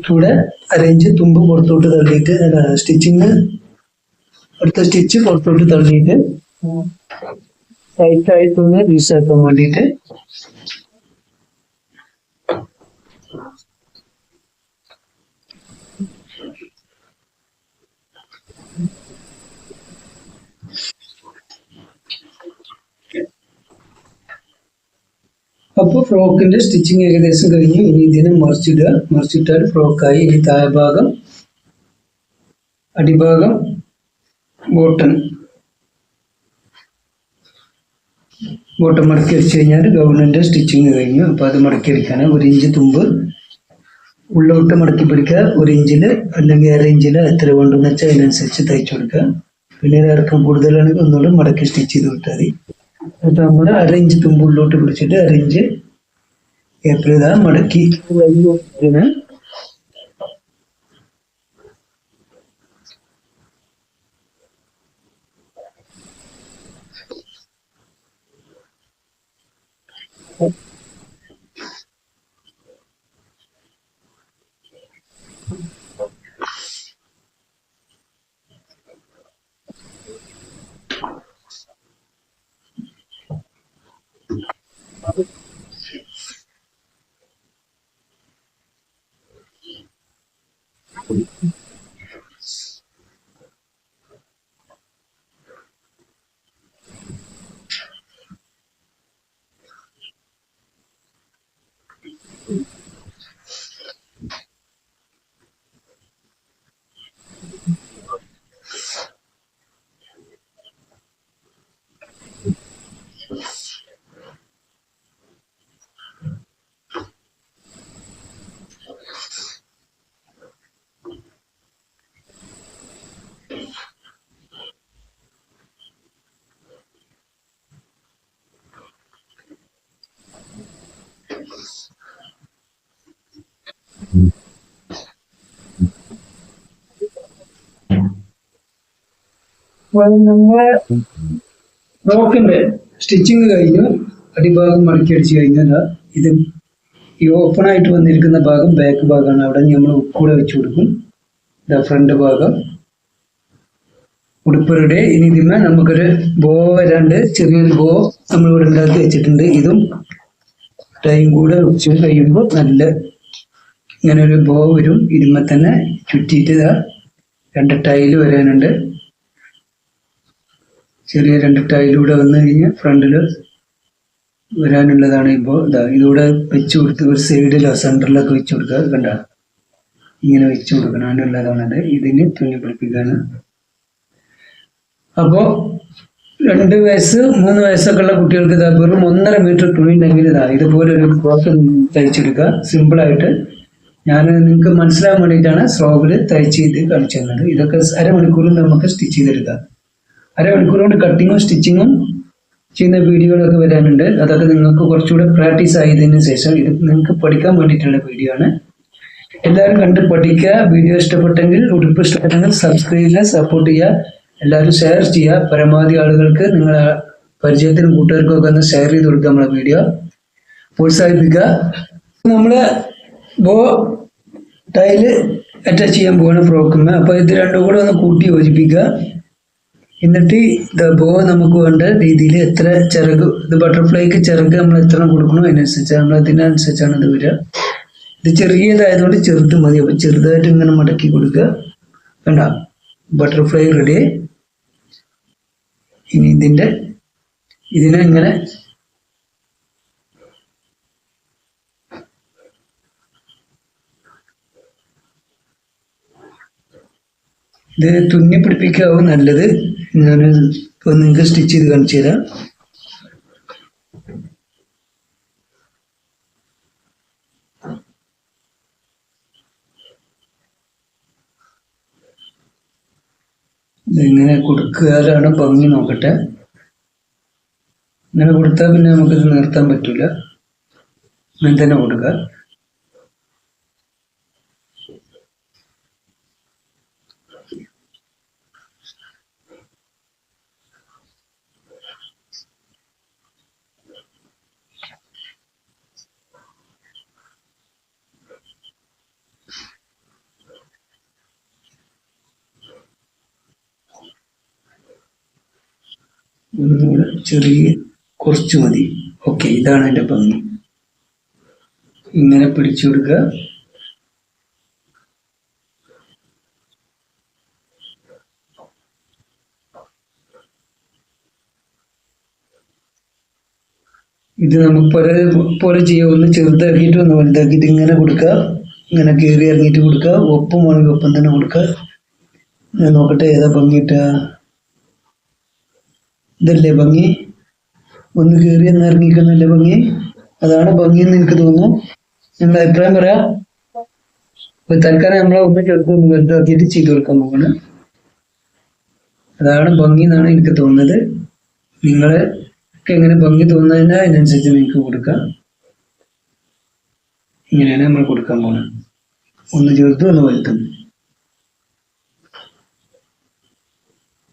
ഇവിടെ അരയിഞ്ച് തുമ്പ് പുറത്തോട്ട് തള്ളിയിട്ട് സ്റ്റിച്ചിങ് അടുത്ത സ്റ്റിച്ച് പുറത്തോട്ട് തള്ളിയിട്ട് ടൈറ്റായിട്ടൊന്ന് ലൂസാക്കാൻ വേണ്ടിയിട്ട് അപ്പോൾ ഫ്രോക്കിന്റെ സ്റ്റിച്ചിങ് ഏകദേശം കഴിഞ്ഞു. ഇനി ഇതിനെ മറിച്ചിടുക. മറിച്ചിട്ടാൽ ഫ്രോക്കായി. ഇനി താഴ്ഭാഗം അടിഭാഗം ബോട്ടം മടക്കി അടിച്ചു കഴിഞ്ഞാൽ ഗൗണിന്റെ സ്റ്റിച്ചിങ് കഴിഞ്ഞു. അപ്പോൾ അത് മടക്കി അടിക്കാണ്. 1 ഇഞ്ച് തുമ്പ് ഉള്ളോട്ട് മടക്കി പിടിക്കുക. 1 ഇഞ്ചിൽ അല്ലെങ്കിൽ 1/2 ഇഞ്ചിൽ എത്ര കൊണ്ടെന്ന് വെച്ചാൽ അതിനനുസരിച്ച് തയ്ച്ചു കൊടുക്കുക. പിന്നെ ഇറക്കം കൂടുതലാണെങ്കിൽ ഒന്നുകൂടെ മടക്കി സ്റ്റിച്ച് ചെയ്ത് വിട്ടാൽ മതി. അപ്പോൾ നമ്മൾ 1/2 ഇഞ്ച് തുമ്പ് ഉള്ളോട്ട് പിടിച്ചിട്ട് 1/2 ഇഞ്ച് ഏപ്രിൽ ഇതാ മടക്കി ഇതിന് നമ്മളെ ഫ്രോക്കിന്റെ സ്റ്റിച്ചിങ് കഴിഞ്ഞു. അടിഭാഗം മടക്കി അടിച്ചു കഴിഞ്ഞാൽ ഇത് ഈ ഓപ്പൺ ആയിട്ട് വന്നിരിക്കുന്ന ഭാഗം ബാക്ക് ഭാഗമാണ്. അവിടെ നമ്മൾ ഉപ്പൂടെ വെച്ച് കൊടുക്കും. ഇതാ ഫ്രണ്ട് ഭാഗം ഉടുപ്പരുടെ. ഇനി ഇതിന്മേൽ നമുക്കൊരു ബോ വരാണ്ട് ചെറിയൊരു ബോ നമ്മൾ ഇവിടെ ഉണ്ടാക്കി വെച്ചിട്ടുണ്ട്. ഇതും ടൈം കൂടെ വെച്ച് കഴിയുമ്പോൾ നല്ല ഇങ്ങനെ ഒരു ബോ വരും. ഇതിന്മേൽ തന്നെ ചുറ്റിയിട്ട് 2 ടൈല് വരാനുണ്ട്. ചെറിയ 2 ടൈലൂടെ വന്നു കഴിഞ്ഞാൽ ഫ്രണ്ടിൽ വരാനുള്ളതാണ്. ഇപ്പോൾ ഇതിലൂടെ വെച്ച് കൊടുത്ത് ഒരു സൈഡിലോ സെൻറ്ററിലൊക്കെ വെച്ച് കൊടുക്കുക. കണ്ട ഇങ്ങനെ വെച്ച് കൊടുക്കണം. അതിനുള്ളതാണത്. ഇതിന് തുന്നി പിടിപ്പിക്കാണ്. അപ്പോൾ 2 വയസ്സ് 3 വയസ്സൊക്കെ ഉള്ള കുട്ടികൾക്ക് വെറും 1.5 മീറ്റർ തുണി ഉണ്ടെങ്കിൽ ഇതുപോലെ ഒരു ഫ്രോക്ക് തയ്ച്ചെടുക്കുക. സിമ്പിളായിട്ട് ഞാൻ നിങ്ങൾക്ക് മനസ്സിലാകാൻ വേണ്ടിയിട്ടാണ് സ്ലോവിൽ തയ്ച്ച് ഇത് കാണിച്ചു തന്നത്. ഇതൊക്കെ അരമണിക്കൂറിൽ നമുക്ക് സ്റ്റിച്ച് ചെയ്തെടുക്കാം. അരമണിക്കൂർ കൊണ്ട് കട്ടിങ്ങും സ്റ്റിച്ചിങ്ങും ചെയ്യുന്ന വീഡിയോകളൊക്കെ വരാനുണ്ട്. അതൊക്കെ നിങ്ങൾക്ക് കുറച്ചുകൂടെ പ്രാക്ടീസ് ആയതിനു ശേഷം ഇത് നിങ്ങൾക്ക് പഠിക്കാൻ വേണ്ടിയിട്ടുള്ള വീഡിയോ ആണ്. എല്ലാവരും കണ്ട് പഠിക്കുക. വീഡിയോ ഇഷ്ടപ്പെട്ടെങ്കിൽ, ഉടുപ്പ് ഇഷ്ടപ്പെട്ടെങ്കിൽ സബ്സ്ക്രൈബ് ചെയ്യുക, സപ്പോർട്ട് ചെയ്യുക. എല്ലാവരും ഷെയർ ചെയ്യുക. പരമാവധി ആളുകൾക്ക് നിങ്ങളെ പരിചയത്തിനും കൂട്ടുകാർക്കും ഒക്കെ ഒന്ന് ഷെയർ ചെയ്ത് കൊടുക്കുക. നമ്മളെ വീഡിയോ പ്രോത്സാഹിപ്പിക്കുക. നമ്മള് ബോ ടൈല് അറ്റാച്ച് ചെയ്യാൻ പോവാണ് ഫ്രോക്കിന്. അപ്പോൾ ഇത് രണ്ടും കൂടെ ഒന്ന് കൂട്ടി യോജിപ്പിക്കുക. എന്നിട്ട് ബോ നമുക്ക് വേണ്ട രീതിയിൽ എത്ര ചിറക്, ഇത് ബട്ടർഫ്ലൈക്ക് ചിറക് നമ്മൾ എത്ര കൊടുക്കണോ അതിനനുസരിച്ച് നമ്മൾ അതിനനുസരിച്ചാണ് ഇത് വരിക. ഇത് ചെറിയതായതുകൊണ്ട് ചെറുത് മതി. അപ്പോൾ ചെറുതായിട്ട് ഇങ്ങനെ മടക്കി കൊടുക്കുക. വേണ്ട ബട്ടർഫ്ലൈ റെഡി. ഇനി ഇതിനെ ഇങ്ങനെ ഇത് തുന്നി പിടിപ്പിക്കാവും നല്ലത്. ഞാൻ ഇപ്പോൾ നിങ്ങൾക്ക് സ്റ്റിച്ച് ചെയ്ത് കാണിച്ചു തരാം. ഇങ്ങനെ കൊടുക്കാനാണ് ഭംഗി. നോക്കട്ടെ. ഇങ്ങനെ കൊടുത്താൽ പിന്നെ നമുക്കിത് നിർത്താൻ പറ്റില്ല. ഇങ്ങനെ തന്നെ കൊടുക്കുക. ഒന്നുകൂടെ ചെറിയ കുറച്ച് മതി. ഓക്കെ, ഇതാണ് എൻ്റെ ഭംഗി. ഇങ്ങനെ പിടിച്ചു കൊടുക്കുക. ഇത് നമുക്ക് പോലെ ചെയ്യുക. ഒന്ന് ചെറുതാക്കിയിട്ട് ഒന്ന് വലുതാക്കിയിട്ട് ഇങ്ങനെ കൊടുക്കുക. ഇങ്ങനെ കയറി ഇറങ്ങിയിട്ട് കൊടുക്കുക. ഒപ്പം വേണമെങ്കിൽ ഒപ്പം തന്നെ കൊടുക്കുക. ഞാൻ നോക്കട്ടെ ഏതാ ഭംഗിയിട്ട. ഇതല്ലേ ഭംഗി? ഒന്ന് കയറി എന്ന് ഇറങ്ങിക്കുന്നല്ലേ ഭംഗി? അതാണ് ഭംഗി എന്ന് എനിക്ക് തോന്നുന്നു. നിങ്ങളുടെ അഭിപ്രായം പറയാം. അപ്പൊ തൽക്കാലം നമ്മളെ ഒന്ന് ചെറുത്ത് ഒന്ന് വലുതാക്കിയിട്ട് ചെയ്ത് കൊടുക്കാൻ പോവാണ്. അതാണ് ഭംഗി എന്നാണ് എനിക്ക് തോന്നുന്നത്. നിങ്ങളെ എങ്ങനെ ഭംഗി തോന്നുന്നതിന് അതിനനുസരിച്ച് നിങ്ങൾക്ക് കൊടുക്കാം. ഇങ്ങനെയാണ് നമ്മൾ കൊടുക്കാൻ പോകുന്നത്. ഒന്ന് ചെറുത്തും ഒന്ന് വലുത്തും.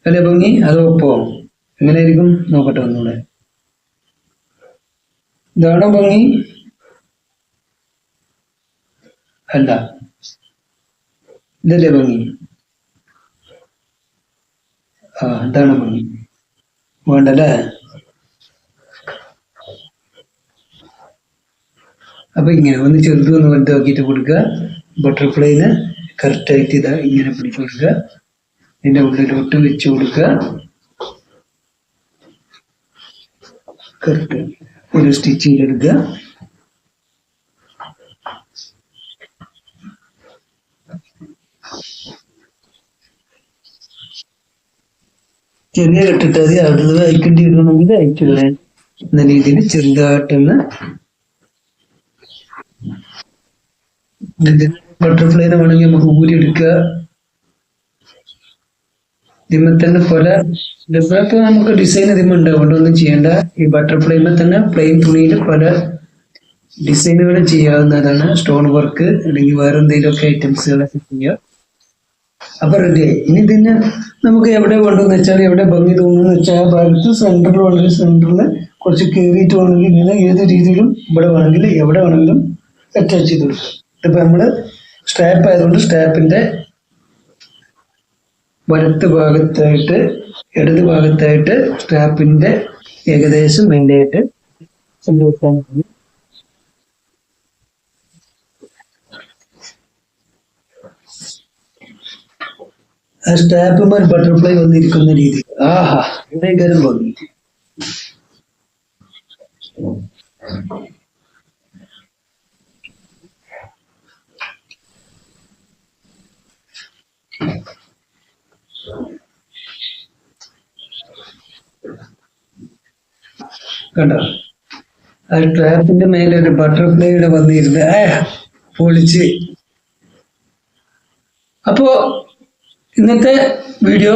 അല്ലേ ഭംഗി? അതോ ഒപ്പോ? എങ്ങനെയായിരിക്കും നോക്കട്ടെ ഒന്നുകൂടെ. ഇതാണോ ഭംഗി? അല്ല, ഇതല്ലേ ഭംഗി? ഇതാണ് ഭംഗി. വേണ്ടല്ലേ? അപ്പൊ ഇങ്ങനെ ഒന്ന് ചെറുതും ഒന്ന് വലുതാക്കിയിട്ട് കൊടുക്കുക. ബട്ടർഫ്ലൈന് കറക്റ്റായിട്ട് ഇതാ ഇങ്ങനെ പിടിച്ചു കൊടുക്കുക. ഇതിന്റെ ഉള്ളിലോട്ട് വെച്ച് കൊടുക്കുക. കറക്റ്റ് ഒരു സ്റ്റിച്ച് ചെയ്തെടുക്കുക. ചെറിയ കെട്ടിട്ട് മതി. അടുത്തത് അയക്കേണ്ടി വരണമെങ്കിൽ അയച്ചിടാൻ എന്ന രീതിയിൽ ചെറുതായിട്ടൊന്ന് ബട്ടർഫ്ലൈനെ വേണമെങ്കിൽ നമുക്ക് ഊരിയെടുക്കുക. ഇതിന്മേൽ തന്നെ പല ഇതിപ്പോ നമുക്ക് ഡിസൈൻ ഇതിന്മേൽ ഉണ്ടാവും. ഒന്നും ചെയ്യേണ്ട. ഈ ബട്ടർഫ്ലൈമേൽ തന്നെ പ്ലെയിൻ തുണിയിൽ പല ഡിസൈനുകൾ ചെയ്യാവുന്നതാണ്. സ്റ്റോൺ വർക്ക് അല്ലെങ്കിൽ വേറെ എന്തെങ്കിലുമൊക്കെ ഐറ്റംസുകളൊക്കെ ചെയ്യുക. അപ്പൊ റെഡിയായി. ഇനി ഇതിന് നമുക്ക് എവിടെ വേണ്ടെന്ന് വെച്ചാൽ, എവിടെ ഭംഗി തോന്നുന്നു വെച്ചാൽ ആ ഭാഗത്ത് സെന്ററിൽ വേണമെങ്കിൽ സെന്ററിൽ കുറച്ച് കയറിയിട്ട് വേണമെങ്കിൽ ഇങ്ങനെ ഏത് രീതിയിലും ഇവിടെ വേണമെങ്കിൽ എവിടെ വേണമെങ്കിലും അറ്റാച്ച് ചെയ്ത് കൊടുക്കും. ഇതിപ്പോ നമ്മള് സ്ട്രാപ്പ് ആയതുകൊണ്ട് സ്ട്രാപ്പിന്റെ വലത്ത് ഭാഗത്തായിട്ട് ഇടത് ഭാഗത്തായിട്ട് സ്ട്രാപ്പിന്റെ ഏകദേശം വേണ്ടിയിട്ട് ആ സ്റ്റാപ്പുമാർ ബട്ടർഫ്ലൈ വന്നിരിക്കുന്ന രീതി. ആഹാ, ഭയങ്കരം ഭംഗി. കണ്ടോ? ആ ട്രാപ്പിന്റെ മേലെ ഒരു ബട്ടർഫ്ലൈയുടെ വന്നിരുന്ന് പൊളിച്ച്. അപ്പോ ഇന്നത്തെ വീഡിയോ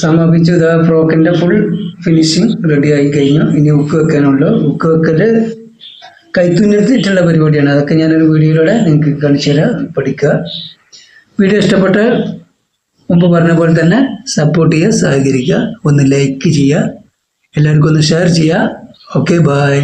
സമാപിച്ചു. ഇതാ ഫ്രോക്കിന്റെ ഫുൾ ഫിനിഷിങ് റെഡി ആയി കഴിഞ്ഞു. ഇനി ഉക്ക് വെക്കാനുള്ളൂ. ഉക്ക് വെക്കല് കൈത്തുന്നിട്ടുള്ള പരിപാടിയാണ്. അതൊക്കെ ഞാനൊരു വീഡിയോയിലൂടെ നിങ്ങൾക്ക് കാണിച്ചു തരാം. പഠിക്കുക. വീഡിയോ ഇഷ്ടപ്പെട്ട മുമ്പ് പറഞ്ഞ പോലെ തന്നെ സപ്പോർട്ട് ചെയ്യുക, സഹകരിക്കുക. ഒന്ന് ലൈക്ക് ചെയ്യുക, എല്ലാവർക്കും ഒന്ന് ഷെയർ ചെയ്യുക. Okay, by.